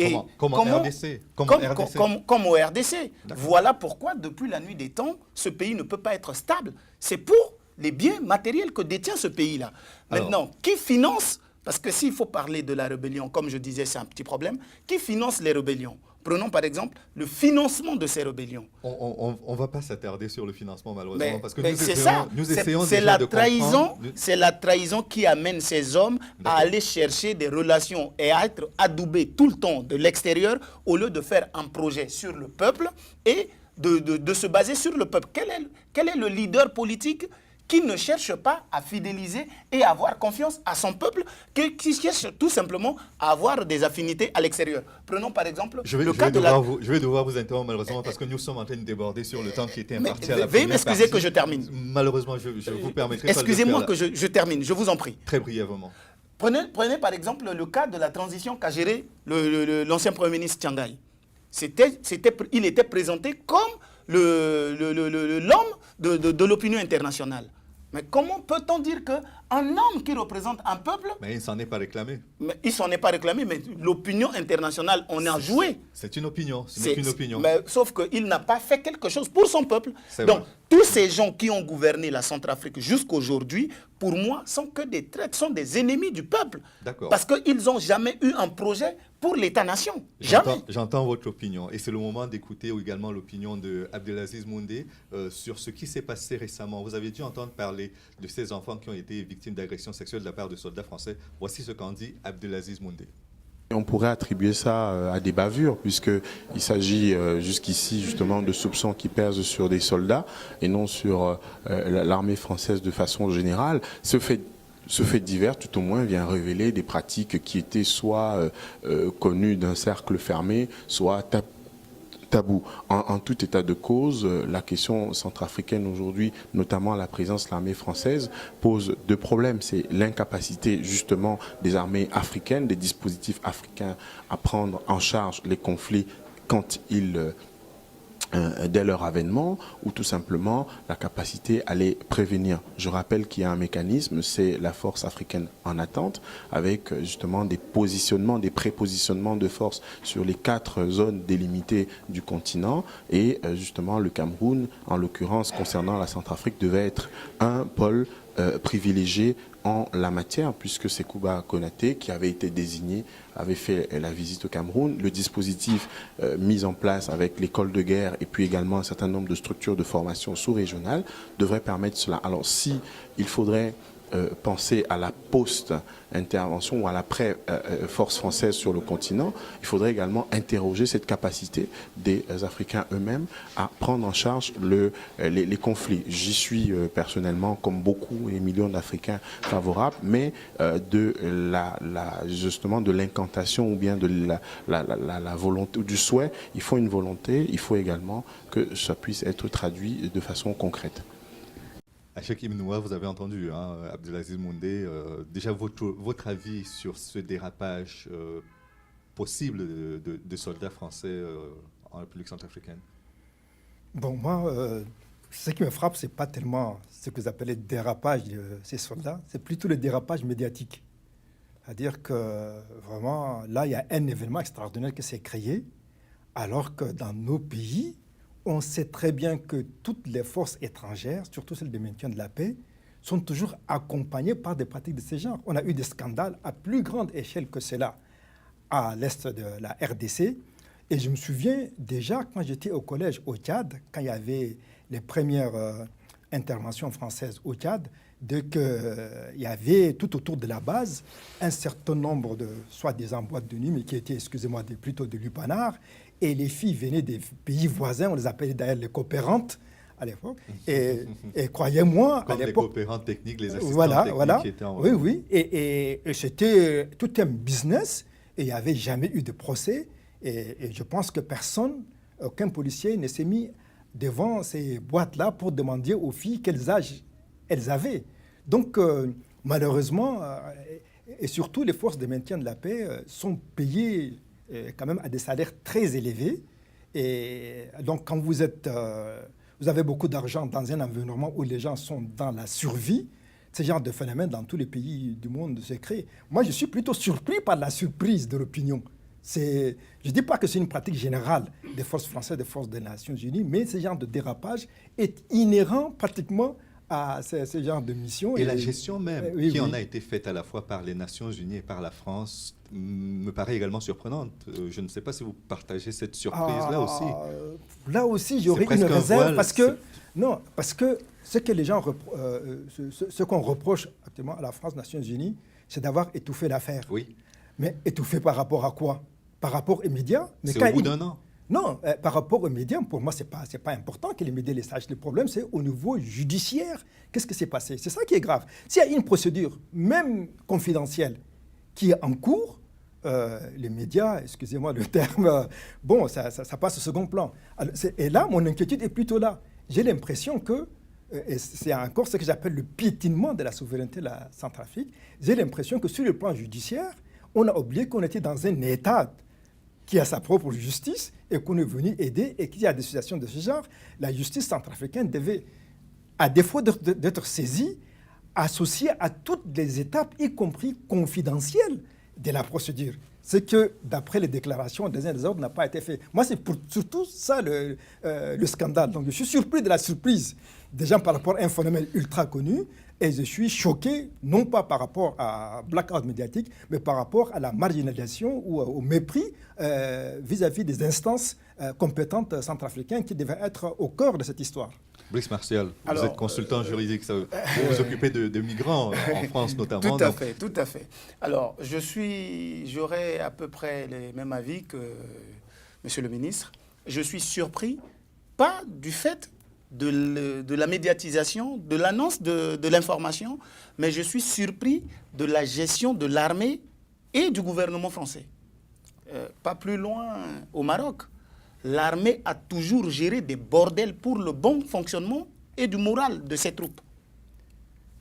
Et comme au RDC. Comme au RDC. Voilà pourquoi, depuis la nuit des temps, ce pays ne peut pas être stable. C'est pour les biens matériels que détient ce pays-là. Maintenant, qui finance? Parce que s'il faut parler de la rébellion, comme je disais, c'est un petit problème. Qui finance les rébellions? Prenons par exemple le financement de ces rébellions. On ne va pas s'attarder sur le financement, malheureusement, parce que nous essayons déjà de comprendre. C'est la trahison qui amène ces hommes à aller chercher des relations et à être adoubés tout le temps de l'extérieur au lieu de faire un projet sur le peuple et de se baser sur le peuple. Quel est le leader politique qui ne cherche pas à fidéliser et à avoir confiance à son peuple, qui cherche tout simplement à avoir des affinités à l'extérieur. Prenons par exemple le cas de la… Je vais devoir vous interrompre malheureusement parce que nous sommes en train de déborder sur le temps qui était imparti à la première Veuillez m'excuser que je termine. Malheureusement, je vous permettrai… Excusez-moi que je termine, je vous en prie. Très brièvement. Prenez par exemple le cas de la transition qu'a géré l'ancien Premier ministre Tiangaï. Il était présenté comme l'homme de l'opinion internationale. Mais comment peut-on dire qu'un homme qui représente un peuple… Mais il ne s'en est pas réclamé. Mais il ne s'en est pas réclamé, mais l'opinion internationale, on a joué. C'est une opinion, c'est une opinion. Mais, sauf qu'il n'a pas fait quelque chose pour son peuple. Donc, tous ces gens qui ont gouverné la Centrafrique jusqu'aujourd'hui, pour moi, sont que des traîtres, sont des ennemis du peuple. D'accord. Parce qu'ils n'ont jamais eu un projet pour l'État-nation. Jamais. J'entends votre opinion. Et c'est le moment d'écouter également l'opinion d'Abdelaziz Moundé sur ce qui s'est passé récemment. Vous avez dû entendre parler de ces enfants qui ont été victimes d'agressions sexuelles de la part de soldats français. Voici ce qu'en dit Abdelaziz Moundé. On pourrait attribuer ça à des bavures, puisqu'il s'agit jusqu'ici justement de soupçons qui pèsent sur des soldats et non sur l'armée française de façon générale. Ce fait divers, tout au moins, vient révéler des pratiques qui étaient soit connues d'un cercle fermé, soit tabou. En tout état de cause, la question centrafricaine aujourd'hui, notamment la présence de l'armée française, pose deux problèmes. C'est l'incapacité justement des armées africaines, des dispositifs africains à prendre en charge les conflits quand ils dès leur avènement, ou tout simplement la capacité à les prévenir. Je rappelle qu'il y a un mécanisme, c'est la force africaine en attente, avec justement des positionnements, des prépositionnements de force sur les 4 zones délimitées du continent, et justement le Cameroun, en l'occurrence concernant la Centrafrique, devait être un pôle privilégié en la matière, puisque c'est Sékouba Konaté qui avait été désigné, avait fait la visite au Cameroun. Le dispositif mis en place avec l'école de guerre et puis également un certain nombre de structures de formation sous-régionales devrait permettre cela. Alors si il faudrait penser à la post-intervention ou à l'après-force française sur le continent, il faudrait également interroger cette capacité des Africains eux-mêmes à prendre en charge les conflits. J'y suis personnellement, comme beaucoup, les millions d'Africains favorables, mais justement de l'incantation ou bien de la volonté, ou du souhait, il faut une volonté, il faut également que ça puisse être traduit de façon concrète. Achek Imnoua, vous avez entendu Abdelaziz Moundé. Déjà, votre avis sur ce dérapage possible de soldats français en République centrafricaine? Bon, moi, ce qui me frappe, ce n'est pas tellement ce que vous appelez le dérapage de ces soldats, c'est plutôt le dérapage médiatique. C'est-à-dire que vraiment, là, il y a un événement extraordinaire qui s'est créé, alors que dans nos pays, on sait très bien que toutes les forces étrangères, surtout celles de maintien de la paix, sont toujours accompagnés par des pratiques de ce genre. On a eu des scandales à plus grande échelle que cela à l'est de la RDC. Et je me souviens déjà, quand j'étais au collège au Tchad, quand il y avait les premières interventions françaises au Tchad, dès qu'il y avait tout autour de la base un certain nombre de soi-disant boîtes de nuit, mais qui étaient, excusez-moi, plutôt de lupanards, et les filles venaient des pays voisins, on les appelait d'ailleurs les coopérantes à l'époque, et croyez-moi, Comme à les l'époque... coopérantes techniques, les assistants Voilà, techniques voilà. qui étaient en... Oui, oui, et c'était tout un business, et il n'y avait jamais eu de procès, et je pense que personne, aucun policier ne s'est mis devant ces boîtes-là pour demander aux filles quels âges elles avaient. Donc, malheureusement, et surtout les forces de maintien de la paix sont payées quand même à des salaires très élevés. Et donc, quand vous avez beaucoup d'argent dans un environnement où les gens sont dans la survie, ce genre de phénomène dans tous les pays du monde se crée. Moi, je suis plutôt surpris par la surprise de l'opinion. Je ne dis pas que c'est une pratique générale des forces françaises, des forces des Nations Unies, mais ce genre de dérapage est inhérent pratiquement à ce genre de mission. Et la gestion même, oui, qui oui. en a été faite à la fois par les Nations Unies et par la France, me paraît également surprenante. Je ne sais pas si vous partagez cette surprise-là aussi. Là aussi, j'aurais presque une un réserve voile, parce que ce que les gens ce qu'on reproche actuellement à la France, Nations Unies, c'est d'avoir étouffé l'affaire. Oui, Mais étouffé par rapport à quoi? Par rapport aux médias? Mais c'est quand au bout d'un an. Non, par rapport aux médias, pour moi, ce n'est pas important que les médias les sachent. Le problème, c'est au niveau judiciaire. Qu'est-ce qui s'est passé? C'est ça qui est grave. S'il y a une procédure, même confidentielle, qui est en cours, les médias, excusez-moi le terme, bon, ça passe au second plan. Alors, et là, mon inquiétude est plutôt là. J'ai l'impression que, et c'est encore ce que j'appelle le piétinement de la souveraineté de la Centrafrique, j'ai l'impression que sur le plan judiciaire, on a oublié qu'on était dans un État qui a sa propre justice et qu'on est venu aider et qu'il y a des situations de ce genre. La justice centrafricaine devait, à défaut d'être saisie, associée à toutes les étapes, y compris confidentielles, de la procédure. Ce que, d'après les déclarations des uns et des autres, n'a pas été fait. Moi, c'est surtout ça le scandale. Donc, je suis surpris de la surprise des gens par rapport à un phénomène ultra connu. Et je suis choqué, non pas par rapport à blackout médiatique, mais par rapport à la marginalisation ou au mépris vis-à-vis des instances compétentes centrafricaines qui devaient être au cœur de cette histoire. Brice Martial, Alors, vous êtes consultant juridique, vous vous occupez de migrants en France notamment. Tout à fait, tout à fait. Alors, j'aurais à peu près les mêmes avis que Monsieur le ministre. Je suis surpris, pas du fait de la médiatisation, de l'annonce de l'information, mais je suis surpris de la gestion de l'armée et du gouvernement français. Pas plus loin au Maroc, l'armée a toujours géré des bordels pour le bon fonctionnement et du moral de ses troupes.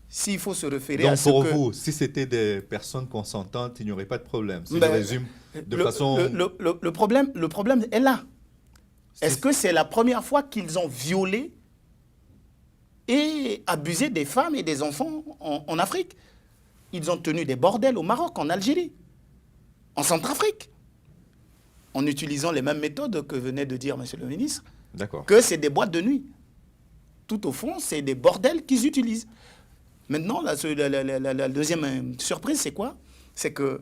S'il faut se référer à Donc ce pour que... vous, si c'était des personnes consentantes, il n'y aurait pas de problème. Si Ben, je résume de façon... Le problème est là. Est-ce que c'est la première fois qu'ils ont violé et abusé des femmes et des enfants en Afrique? Ils ont tenu des bordels au Maroc, en Algérie, en Centrafrique, en utilisant les mêmes méthodes que venait de dire Monsieur le ministre, D'accord. que c'est des boîtes de nuit. Tout au fond, c'est des bordels qu'ils utilisent. Maintenant, la deuxième surprise, c'est quoi? C'est que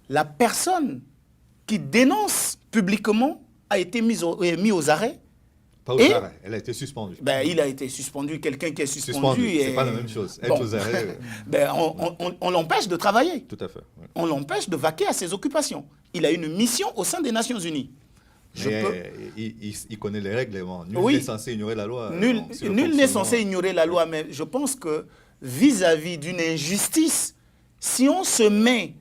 la personne qui dénonce publiquement a été mis aux arrêts. Pas aux arrêts, elle a été suspendue. Ben, il a été suspendu, quelqu'un qui est suspendu. C'est pas la même chose. Être aux arrêts... Ben, on l'empêche de travailler. Tout à fait. Oui. On l'empêche de vaquer à ses occupations. Il a une mission au sein des Nations Unies. Il connaît les règlements. Nul Oui. n'est censé ignorer la loi. Nul n'est censé ignorer la loi, mais je pense que vis-à-vis d'une injustice, si on se met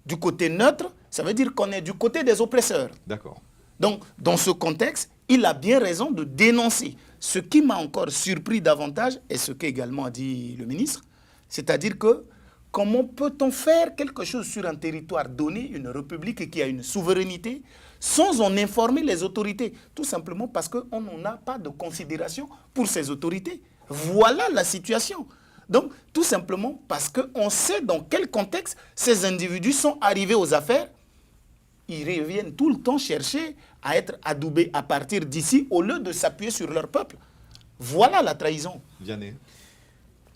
du côté neutre, ça veut dire qu'on est du côté des oppresseurs. D'accord. Donc, dans ce contexte, il a bien raison de dénoncer. Ce qui m'a encore surpris davantage, et ce qu'également a dit le ministre, c'est-à-dire que comment peut-on faire quelque chose sur un territoire donné, une république qui a une souveraineté, sans en informer les autorités? Tout simplement parce qu'on n'a pas de considération pour ces autorités. Voilà la situation. Donc, tout simplement parce qu'on sait dans quel contexte ces individus sont arrivés aux affaires. Ils reviennent tout le temps chercher à être adoubés à partir d'ici au lieu de s'appuyer sur leur peuple. Voilà la trahison. Vianney.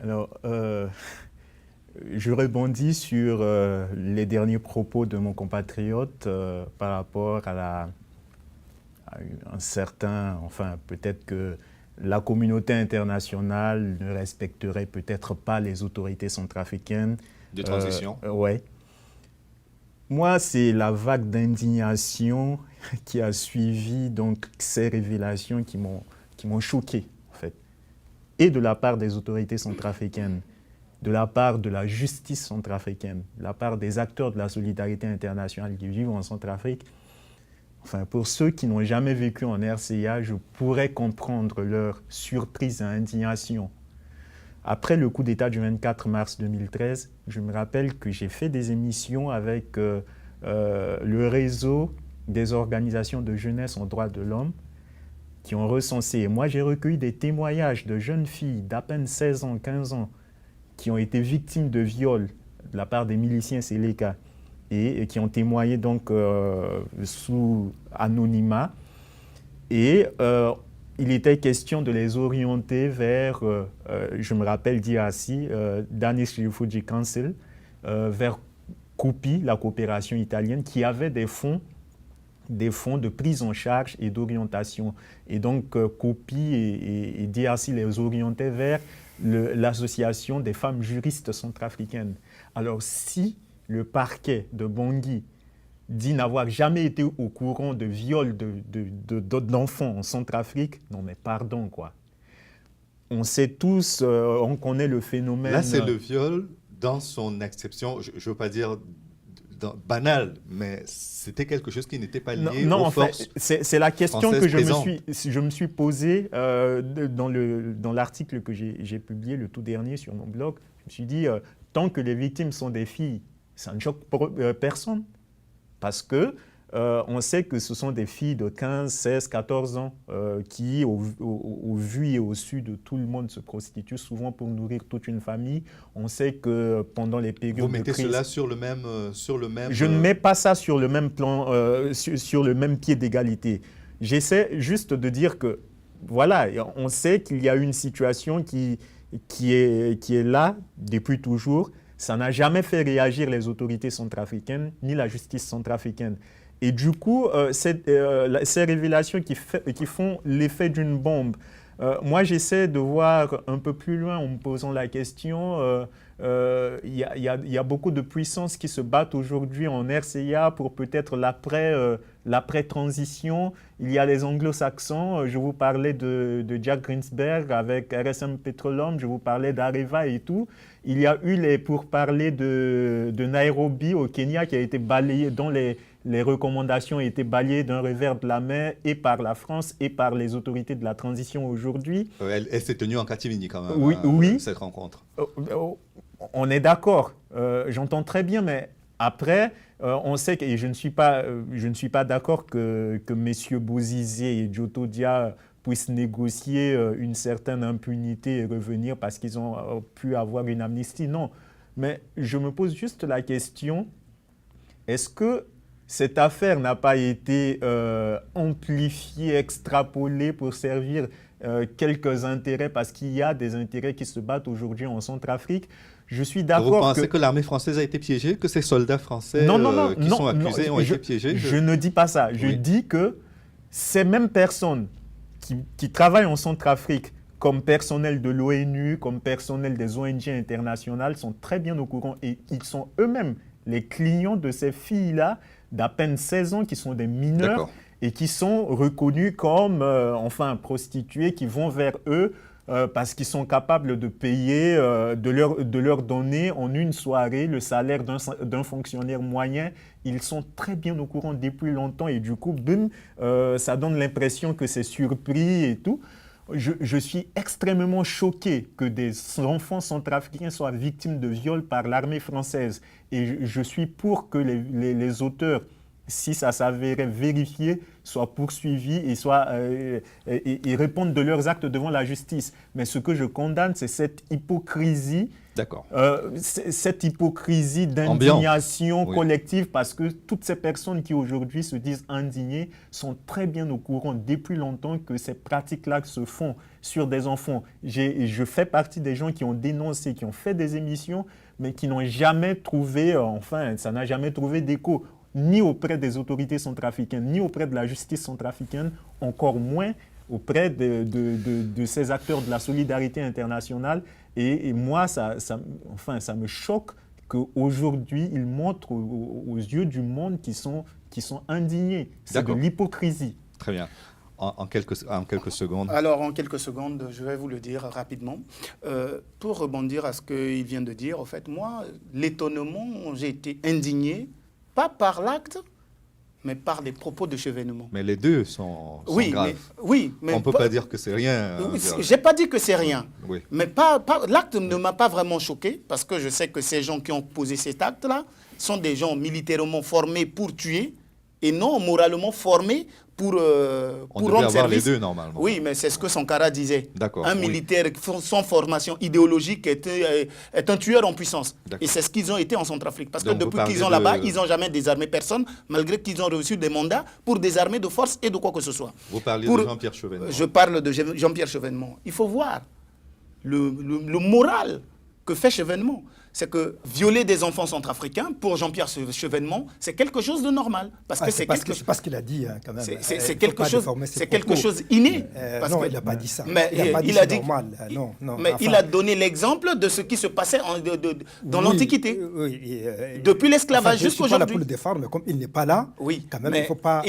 Alors, je rebondis sur les derniers propos de mon compatriote par rapport à un certain, enfin peut-être que la communauté internationale ne respecterait peut-être pas les autorités centrafricaines. De transition. Ouais. Moi, c'est la vague d'indignation qui a suivi donc ces révélations qui m'ont choqué, en fait. Et de la part des autorités centrafricaines, de la part de la justice centrafricaine, de la part des acteurs de la solidarité internationale qui vivent en Centrafrique. Enfin, pour ceux qui n'ont jamais vécu en RCA, je pourrais comprendre leur surprise et indignation. Après le coup d'État du 24 mars 2013, je me rappelle que j'ai fait des émissions avec le réseau des organisations de jeunesse en droits de l'homme qui ont recensé. Et moi, j'ai recueilli des témoignages de jeunes filles d'à peine 16 ans, 15 ans, qui ont été victimes de viols de la part des miliciens Séléka et qui ont témoigné donc sous anonymat. Et il était question de les orienter vers, je me rappelle d'IACI, Danish Refugee Council, vers COPI, la coopération italienne, qui avait des fonds de prise en charge et d'orientation. Et donc, COPI et DRC les orientaient vers l'association des femmes juristes centrafricaines. Alors, si le parquet de Bangui dit n'avoir jamais été au courant de viols d'enfants en Centrafrique, non mais pardon quoi. On sait tous, on connaît le phénomène... Là, c'est le viol dans son acception, je ne veux pas dire banal, mais c'était quelque chose qui n'était pas lié aux forces. C'est la question que je me suis posée dans l'article que j'ai publié, le tout dernier sur mon blog. Je me suis dit, tant que les victimes sont des filles, ça ne choque personne. Parce que on sait que ce sont des filles de 15, 16, 14 ans qui, au vu et au su de tout le monde, se prostituent souvent pour nourrir toute une famille. On sait que pendant les périodes de crise... Vous mettez cela sur le même... Je ne mets pas ça sur le même plan, sur le même pied d'égalité. J'essaie juste de dire que, voilà, on sait qu'il y a une situation qui est là depuis toujours. Ça n'a jamais fait réagir les autorités centrafricaines ni la justice centrafricaine. Et du coup, ces révélations qui font l'effet d'une bombe, moi j'essaie de voir un peu plus loin en me posant la question, il y a beaucoup de puissances qui se battent aujourd'hui en RCA pour peut-être l'après-transition. Il y a les anglo-saxons, je vous parlais de Jack Greensberg avec RSM Petroleum, je vous parlais d'Areva et tout. Il y a eu les pourparlers de Nairobi au Kenya qui a été balayé, dont les recommandations ont été balayées d'un revers de la main et par la France et par les autorités de la transition aujourd'hui. Elle s'est tenue en catimini quand même, oui. cette rencontre. On est d'accord, j'entends très bien, mais après, on sait que, et je ne suis pas d'accord que messieurs Bozizé et Djoto Dia puissent négocier une certaine impunité et revenir parce qu'ils ont pu avoir une amnistie. Non, mais je me pose juste la question, est-ce que cette affaire n'a pas été amplifiée, extrapolée pour servir quelques intérêts, parce qu'il y a des intérêts qui se battent aujourd'hui en Centrafrique? Je suis d'accord. Vous pensez que l'armée française a été piégée, que ces soldats français qui sont accusés ont été piégés? Je ne dis pas ça. Je dis que ces mêmes personnes qui travaillent en Centrafrique comme personnel de l'ONU, comme personnel des ONG internationales, sont très bien au courant et ils sont eux-mêmes les clients de ces filles-là d'à peine 16 ans qui sont des mineurs et qui sont reconnus comme prostituées, qui vont vers eux parce qu'ils sont capables de payer, de leur donner en une soirée le salaire d'un fonctionnaire moyen. Ils sont très bien au courant depuis longtemps et du coup, boum, ça donne l'impression que c'est surpris et tout. Je suis extrêmement choqué que des enfants centrafricains soient victimes de viols par l'armée française. Et je suis pour que les auteurs, si ça s'avérait vérifié, soient poursuivis et répondent de leurs actes devant la justice. Mais ce que je condamne, c'est cette hypocrisie D'accord. Cette hypocrisie d'indignation Oui. collective, parce que toutes ces personnes qui aujourd'hui se disent indignées sont très bien au courant depuis longtemps que ces pratiques-là se font sur des enfants. Je fais partie des gens qui ont dénoncé, qui ont fait des émissions, mais qui n'ont jamais trouvé, ça n'a jamais trouvé d'écho, ni auprès des autorités centrafricaines, ni auprès de la justice centrafricaine, encore moins auprès de ces acteurs de la solidarité internationale. Et moi, ça me choque qu'aujourd'hui, ils montrent aux yeux du monde qui sont indignés. C'est de l'hypocrisie. Très bien. En quelques secondes. Alors, en quelques secondes, je vais vous le dire rapidement. Pour rebondir à ce qu'il vient de dire, en fait, moi, l'étonnement, j'ai été indigné, pas par l'acte, mais par les propos de Chevènement. Mais les deux sont graves. Mais on ne peut pas dire que c'est rien. J'ai pas dit que c'est rien. Oui. Mais l'acte ne m'a pas vraiment choqué, parce que je sais que ces gens qui ont posé cet acte-là sont des gens militairement formés pour tuer et non moralement formés pour rendre avoir service. les deux, normalement. Oui, mais c'est ce que Sankara disait. D'accord, Un militaire sans formation idéologique est un tueur en puissance. Et c'est ce qu'ils ont été en Centrafrique. Parce Donc que depuis qu'ils sont là-bas, ils n'ont jamais désarmé personne, malgré qu'ils ont reçu des mandats pour désarmer de force et de quoi que ce soit. Vous parlez de Jean-Pierre Chevènement. Je parle de Jean-Pierre Chevènement. Il faut voir le moral que fait Chevènement. C'est que violer des enfants centrafricains, pour Jean-Pierre Chevènement, c'est quelque chose de normal. Parce que c'est pas ce qu'il a dit, hein, quand même. C'est quelque chose inné. Non, il n'a pas dit ça. Mais il a dit normal. Non, mais il a donné l'exemple de ce qui se passait dans l'Antiquité. Depuis l'esclavage jusqu'à aujourd'hui. Je ne suis pas là pour le défendre, mais comme il n'est pas là, quand même, il ne faut pas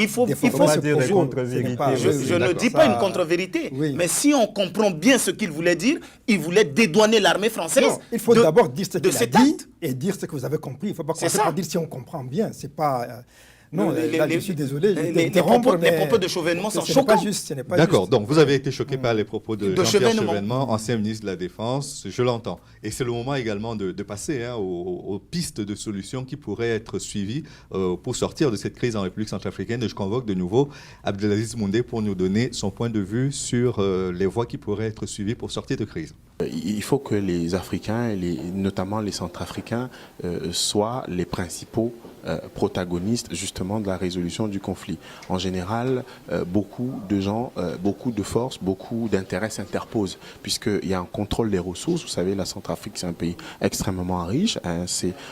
dire des contre-vérités. Je ne dis pas une contre-vérité. Mais si on comprend bien ce qu'il voulait dire, il voulait dédouaner l'armée française. Non, il faut d'abord dire ce qu'il a dit et dire ce que vous avez compris. Il ne faut pas commencer par dire si on comprend bien. C'est pas... Non, là, je suis désolé. Les propos de Chevènement sont choquants. D'accord, donc vous avez été choqué par les propos de Jean-Pierre Chevènement, ancien ministre de la Défense, je l'entends. Et c'est le moment également de passer aux pistes de solutions qui pourraient être suivies pour sortir de cette crise en République centrafricaine. Et je convoque de nouveau Abdelaziz Moundé pour nous donner son point de vue sur les voies qui pourraient être suivies pour sortir de crise. Il faut que les Africains, et notamment les Centrafricains, soient les principaux protagonistes justement de la résolution du conflit. En général, beaucoup de gens, beaucoup de forces, beaucoup d'intérêts s'interposent puisqu'il y a un contrôle des ressources. Vous savez, la Centrafrique, c'est un pays extrêmement riche. Hein,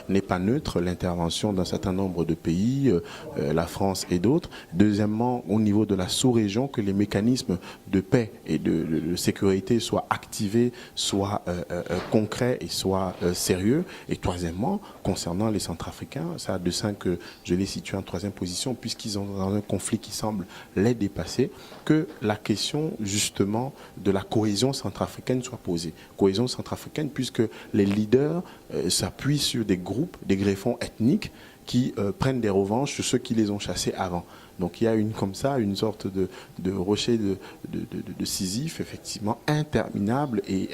n'est pas neutre l'intervention d'un certain nombre de pays, la France et d'autres. Deuxièmement, au niveau de la sous-région, que les mécanismes de paix et de sécurité soient activés, soient concrets et soient sérieux. Et troisièmement, concernant les Centrafricains, ça a de que je les situe en troisième position puisqu'ils sont dans un conflit qui semble les dépasser, que la question justement de la cohésion centrafricaine soit posée. Cohésion centrafricaine puisque les leaders s'appuient sur des groupes, des greffons ethniques qui prennent des revanches sur ceux qui les ont chassés avant. Donc il y a une sorte de rocher de Sisyphe effectivement interminable et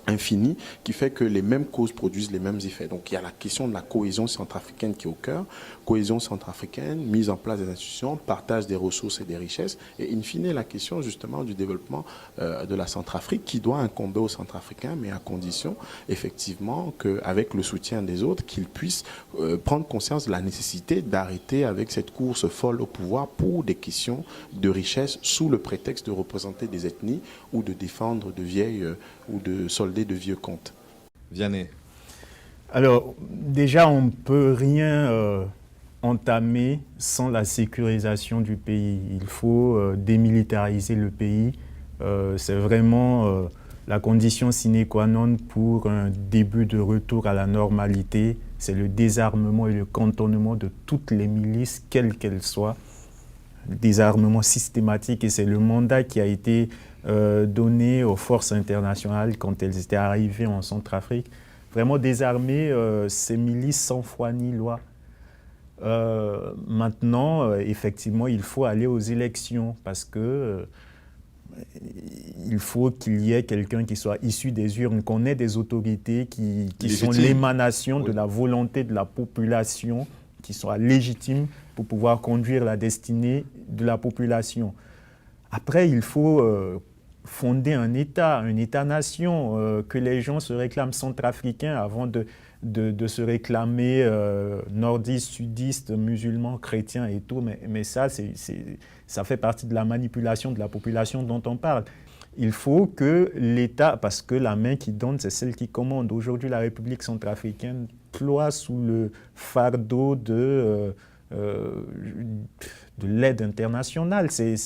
infini qui fait que les mêmes causes produisent les mêmes effets. Donc il y a la question de la cohésion centrafricaine qui est au cœur, cohésion centrafricaine, mise en place des institutions, partage des ressources et des richesses, et in fine la question justement du développement de la Centrafrique qui doit incomber aux Centrafricains, mais à condition effectivement qu'avec le soutien des autres, qu'ils puissent prendre conscience de la nécessité d'arrêter avec cette course folle au pouvoir pour des questions de richesse sous le prétexte de représenter des ethnies ou de défendre de vieilles ou de solder de vieux comptes. Vianney. Alors, déjà, on ne peut rien entamer sans la sécurisation du pays. Il faut démilitariser le pays. C'est vraiment la condition sine qua non pour un début de retour à la normalité. C'est le désarmement et le cantonnement de toutes les milices, quelles qu'elles soient. Désarmement systématique, et c'est le mandat qui a été donné aux forces internationales quand elles étaient arrivées en Centrafrique. Vraiment désarmer ces milices sans foi ni loi. Maintenant, effectivement, il faut aller aux élections parce que il faut qu'il y ait quelqu'un qui soit issu des urnes, qu'on ait des autorités qui sont l'émanation de la volonté de la population, qui soient légitimes pour pouvoir conduire la destinée de la population. Après, il faut fonder un État-nation, que les gens se réclament centrafricains avant de se réclamer nordistes, sudistes, musulmans, chrétiens et tout. Mais ça, ça fait partie de la manipulation de la population dont on parle. Il faut que l'État, parce que la main qui donne, c'est celle qui commande. Aujourd'hui, la République centrafricaine ploie sous le fardeau de l'aide internationale. C'est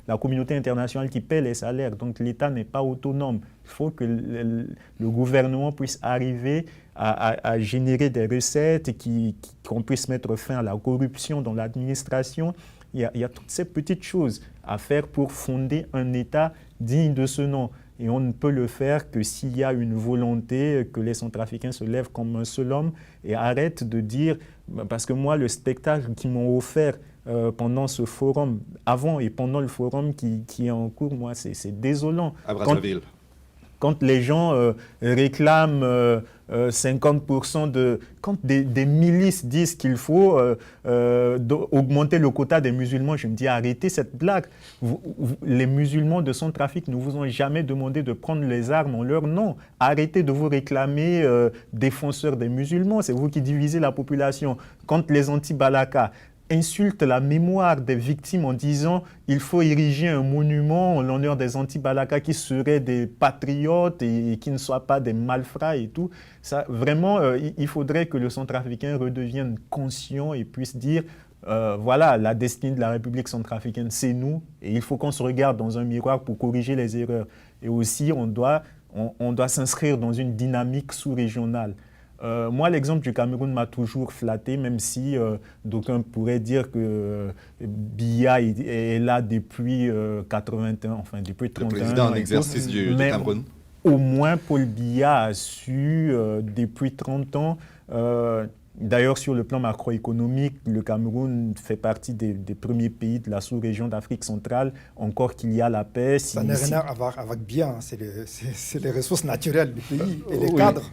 la communauté internationale qui paie les salaires. Donc l'État n'est pas autonome. Il faut que le gouvernement puisse arriver à générer des recettes et qu'on puisse mettre fin à la corruption dans l'administration. Il y a toutes ces petites choses à faire pour fonder un État digne de ce nom. Et on ne peut le faire que s'il y a une volonté que les Centrafricains se lèvent comme un seul homme et arrêtent de dire... Parce que moi, le spectacle qu'ils m'ont offert pendant ce forum, avant et pendant le forum qui est en cours, moi, c'est désolant. À Brazzaville. Quand les gens réclament 50% de... Quand des milices disent qu'il faut augmenter le quota des musulmans, je me dis arrêtez cette blague. Les musulmans de Centrafrique ne vous ont jamais demandé de prendre les armes en leur nom. Arrêtez de vous réclamer défenseurs des musulmans, c'est vous qui divisez la population. Quand les anti-Balaka insulte la mémoire des victimes en disant il faut ériger un monument en l'honneur des anti-Balaka qui seraient des patriotes et qui ne soient pas des malfrats et tout. Ça, vraiment, il faudrait que le Centrafricain redevienne conscient et puisse dire voilà, la destinée de la République centrafricaine, c'est nous, et il faut qu'on se regarde dans un miroir pour corriger les erreurs. Et aussi, on doit s'inscrire dans une dynamique sous-régionale. Moi, l'exemple du Cameroun m'a toujours flatté, même si d'aucuns pourraient dire que Biya est là depuis 81, enfin depuis 31 ans. Le président en exercice du Cameroun. Au moins, Paul Biya a su, depuis 30 ans, d'ailleurs, sur le plan macroéconomique, le Cameroun fait partie des premiers pays de la sous-région d'Afrique centrale, encore qu'il y a la paix. Ça n'a rien à voir avec bien, c'est les ressources naturelles du pays et les oui. cadres.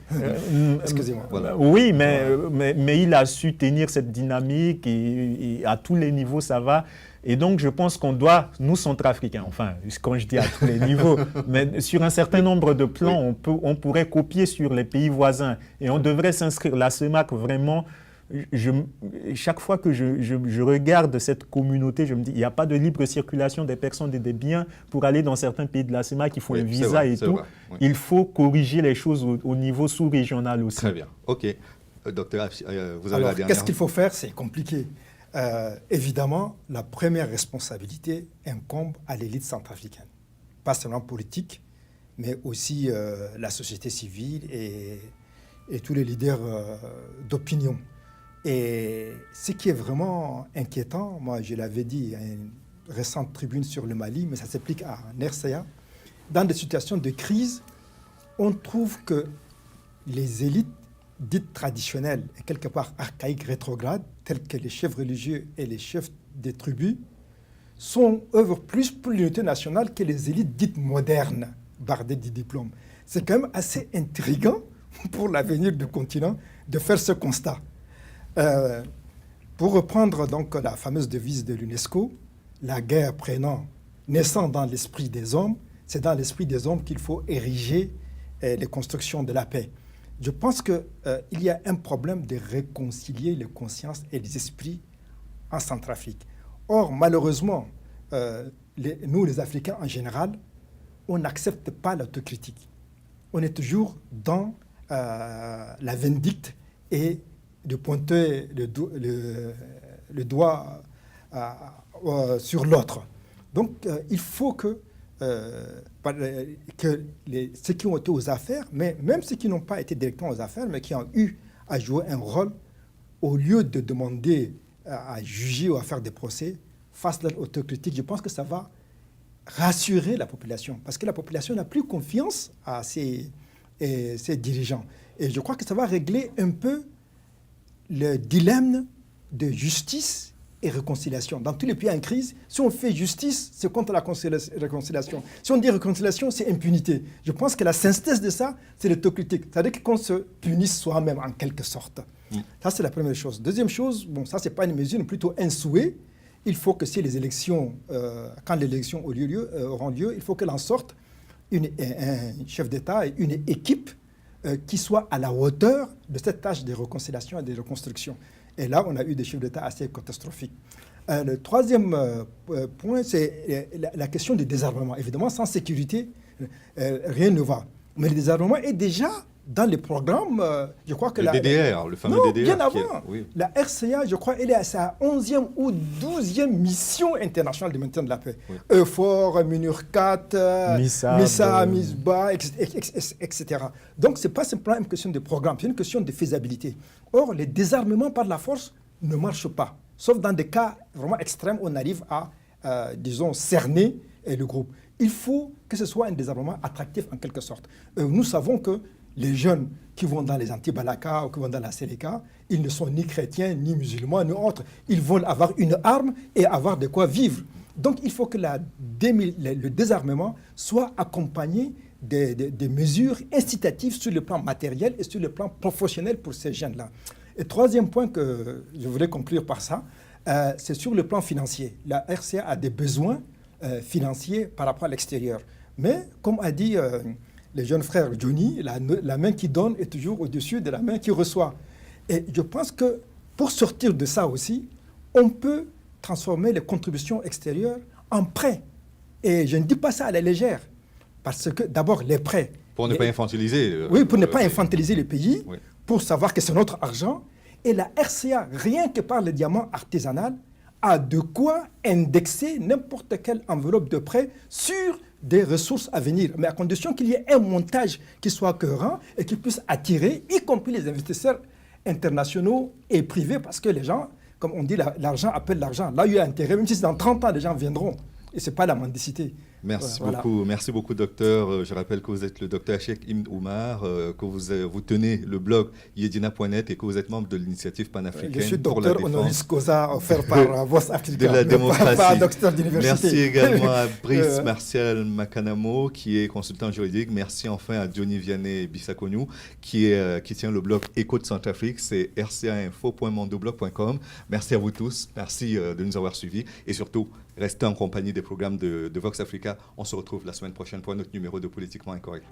Excusez-moi. Voilà. Oui, mais il a su tenir cette dynamique et à tous les niveaux, ça va. Et donc, je pense qu'on doit, nous, Centrafricains, enfin, quand je dis à tous les niveaux, mais sur un certain nombre de plans, oui. on pourrait copier sur les pays voisins et on devrait s'inscrire. La CEMAC, vraiment, chaque fois que je regarde cette communauté, je me dis, il n'y a pas de libre circulation des personnes et des biens pour aller dans certains pays de la CEMAC, il faut un visa vrai, et tout. Vrai, oui. Il faut corriger les choses au niveau sous-régional aussi. Très bien. OK. Docteur, vous avez la dernière. Qu'est-ce qu'il faut faire? C'est compliqué. Évidemment, la première responsabilité incombe à l'élite centrafricaine. Pas seulement politique, mais aussi la société civile et tous les leaders d'opinion. Et ce qui est vraiment inquiétant, moi je l'avais dit à une récente tribune sur le Mali, mais ça s'applique à RCA, dans des situations de crise, on trouve que les élites dites traditionnelles et quelque part archaïques, rétrogrades, telles que les chefs religieux et les chefs des tribus, œuvrent plus pour l'unité nationale que les élites dites modernes, bardées de diplômes. C'est quand même assez intriguant pour l'avenir du continent de faire ce constat. Pour reprendre donc la fameuse devise de l'UNESCO, la guerre naissant dans l'esprit des hommes, c'est dans l'esprit des hommes qu'il faut ériger les constructions de la paix. Je pense qu'il y a un problème de réconcilier les consciences et les esprits en Centrafrique. Or, malheureusement, nous, les Africains en général, on n'accepte pas l'autocritique. On est toujours dans la vindicte et de pointer le doigt sur l'autre. Donc, il faut que ceux qui ont été aux affaires, mais même ceux qui n'ont pas été directement aux affaires, mais qui ont eu à jouer un rôle, au lieu de demander à juger ou à faire des procès, fassent leur autocritique. Je pense que ça va rassurer la population, parce que la population n'a plus confiance à ses dirigeants. Et je crois que ça va régler un peu le dilemme de justice et réconciliation. Dans tous les pays en crise, si on fait justice, c'est contre la réconciliation. Si on dit réconciliation, c'est impunité. Je pense que la synthèse de ça, c'est l'autocritique. C'est-à-dire qu'on se punisse soi-même en quelque sorte. Ça, c'est la première chose. Deuxième chose, bon, ça, c'est pas une mesure, mais plutôt un souhait. il faut que si les élections, quand les élections auront lieu, il faut qu'elle en sorte un chef d'État et une équipe qui soit à la hauteur de cette tâche de réconciliation et de reconstruction. Et là, on a eu des chefs d'État assez catastrophiques. Le troisième point, c'est la question du désarmement. Évidemment, sans sécurité, rien ne va. Mais le désarmement est déjà dans les programmes, je crois que... Le DDR, le fameux non, DDR. bien avant. Oui. La RCA, je crois, elle est à sa 11e ou 12e mission internationale de maintien de la paix. Oui. EUFOR, MINURCAT, MISA, MISBA, etc. Donc, ce n'est pas simplement une question de programme, c'est une question de faisabilité. Or, le désarmement par la force ne marche pas. Sauf dans des cas vraiment extrêmes, on arrive à, disons, cerner le groupe. Il faut que ce soit un désarmement attractif en quelque sorte. Nous savons que les jeunes qui vont dans les anti-Balaka ou qui vont dans la Séléka, ils ne sont ni chrétiens, ni musulmans, ni autres. Ils veulent avoir une arme et avoir de quoi vivre. Donc il faut que le désarmement soit accompagné des mesures incitatives sur le plan matériel et sur le plan professionnel pour ces jeunes-là. Et troisième point que je voulais conclure par ça, c'est sur le plan financier. La RCA a des besoins financiers par rapport à l'extérieur. Mais comme a dit le jeune frère Johnny, la main qui donne est toujours au-dessus de la main qui reçoit. Et je pense que pour sortir de ça aussi, on peut transformer les contributions extérieures en prêts. Et je ne dis pas ça à la légère, parce que d'abord les prêts... Pour ne pas infantiliser. Oui, pour ne pas infantiliser le pays, oui. Pour savoir que c'est notre argent. Et la RCA, rien que par le diamant artisanal, a de quoi indexer n'importe quelle enveloppe de prêt sur des ressources à venir, mais à condition qu'il y ait un montage qui soit cohérent et qui puisse attirer, y compris les investisseurs internationaux et privés, parce que les gens, comme on dit, l'argent appelle l'argent. Là, il y a intérêt, même si c'est dans 30 ans, les gens viendront. Et ce n'est pas la mendicité. Merci voilà. beaucoup. Merci beaucoup, docteur. Je rappelle que vous êtes le docteur Cheikh Ibn Oumar, que vous tenez le blog Yedina.net et que vous êtes membre de l'initiative panafricaine. Je suis pour la docteur honoris défense causa offert par Voice Africa, de la démocratie. pas docteur d'université. Merci également à Brice Martial Makanamo, qui est consultant juridique. Merci enfin à Johnny Vianney Bissakonou, qui tient le blog Écho de Centrafrique. C'est rcainfo.mondoblog.com. Merci à vous tous. Merci de nous avoir suivis. Et surtout, restez en compagnie des programmes de Vox Africa. On se retrouve la semaine prochaine pour un autre numéro de Politiquement Incorrect.